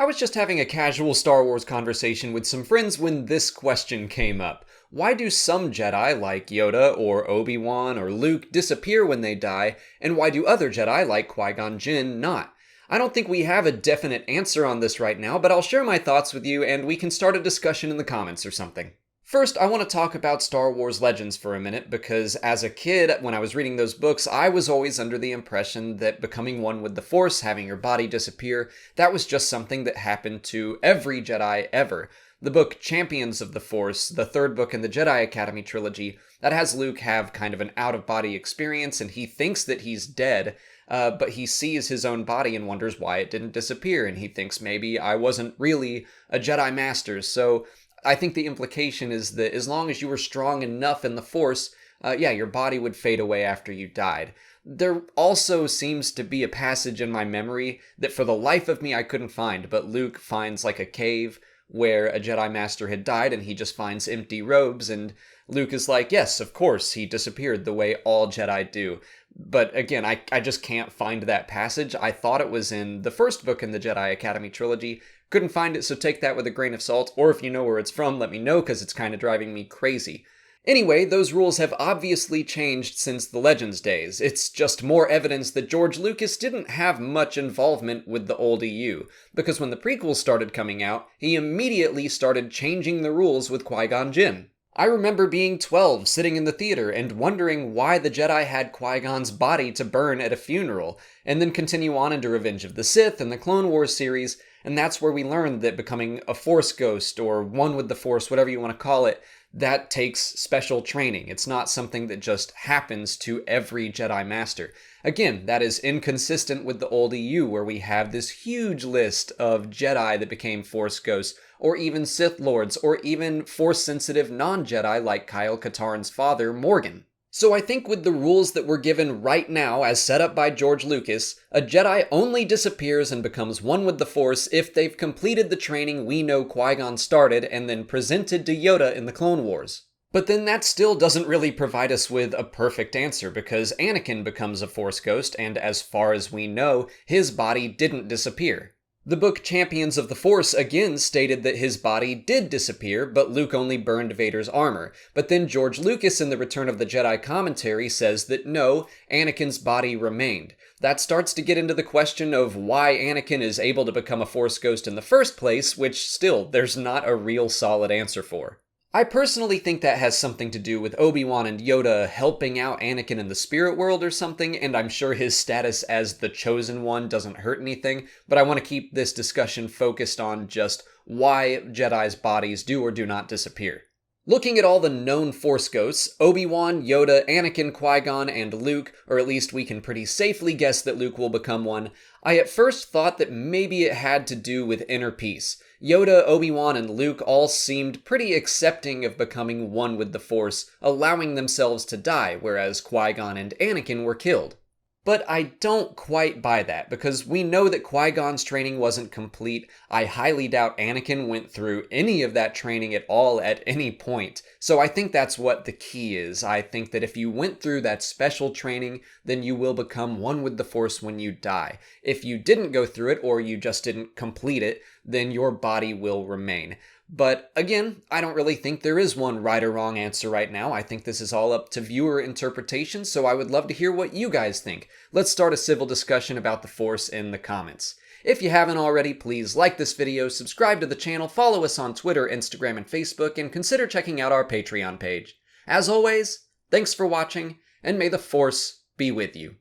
I was just having a casual Star Wars conversation with some friends when this question came up. Why do some Jedi, like Yoda or Obi-Wan or Luke, disappear when they die, and why do other Jedi, like Qui-Gon Jinn, not? I don't think we have a definite answer on this right now, but I'll share my thoughts with you and we can start a discussion in the comments or something. First, I want to talk about Star Wars Legends for a minute, because as a kid, when I was reading those books, I was always under the impression that becoming one with the Force, having your body disappear, that was just something that happened to every Jedi ever. The book Champions of the Force, the third book in the Jedi Academy trilogy, that has Luke have kind of an out-of-body experience, and he thinks that he's dead, but he sees his own body and wonders why it didn't disappear, and he thinks maybe I wasn't really a Jedi Master, so I think the implication is that as long as you were strong enough in the Force, your body would fade away after you died. There also seems to be a passage in my memory that for the life of me I couldn't find, but Luke finds like a cave where a Jedi Master had died and he just finds empty robes, and Luke is like, yes, of course, he disappeared the way all Jedi do. But again, I just can't find that passage. I thought it was in the first book in the Jedi Academy trilogy. Couldn't find it, so take that with a grain of salt, or if you know where it's from, let me know, because it's kind of driving me crazy. Anyway, those rules have obviously changed since the Legends days. It's just more evidence that George Lucas didn't have much involvement with the old EU, because when the prequels started coming out, he immediately started changing the rules with Qui-Gon Jinn. I remember being 12, sitting in the theater, and wondering why the Jedi had Qui-Gon's body to burn at a funeral, and then continue on into Revenge of the Sith and the Clone Wars series, and that's where we learned that becoming a Force ghost, or one with the Force, whatever you want to call it, that takes special training. It's not something that just happens to every Jedi Master. Again, that is inconsistent with the old EU, where we have this huge list of Jedi that became Force ghosts, or even Sith Lords, or even Force-sensitive non-Jedi like Kyle Katarn's father, Morgan. So I think with the rules that we're given right now, as set up by George Lucas, a Jedi only disappears and becomes one with the Force if they've completed the training we know Qui-Gon started and then presented to Yoda in the Clone Wars. But then that still doesn't really provide us with a perfect answer, because Anakin becomes a Force ghost, and as far as we know, his body didn't disappear. The book Champions of the Force again stated that his body did disappear, but Luke only burned Vader's armor. But then George Lucas in the Return of the Jedi commentary says that no, Anakin's body remained. That starts to get into the question of why Anakin is able to become a Force ghost in the first place, which still, there's not a real solid answer for. I personally think that has something to do with Obi-Wan and Yoda helping out Anakin in the spirit world or something, and I'm sure his status as the Chosen One doesn't hurt anything, but I want to keep this discussion focused on just why Jedi's bodies do or do not disappear. Looking at all the known Force ghosts, Obi-Wan, Yoda, Anakin, Qui-Gon, and Luke, or at least we can pretty safely guess that Luke will become one, I at first thought that maybe it had to do with inner peace. Yoda, Obi-Wan, and Luke all seemed pretty accepting of becoming one with the Force, allowing themselves to die, whereas Qui-Gon and Anakin were killed. But I don't quite buy that, because we know that Qui-Gon's training wasn't complete. I highly doubt Anakin went through any of that training at all at any point. So I think that's what the key is. I think that if you went through that special training, then you will become one with the Force when you die. If you didn't go through it, or you just didn't complete it, then your body will remain. But again, I don't really think there is one right or wrong answer right now. I think this is all up to viewer interpretation, so I would love to hear what you guys think. Let's start a civil discussion about the Force in the comments. If you haven't already, please like this video, subscribe to the channel, follow us on Twitter, Instagram, and Facebook, and consider checking out our Patreon page. As always, thanks for watching, and may the Force be with you.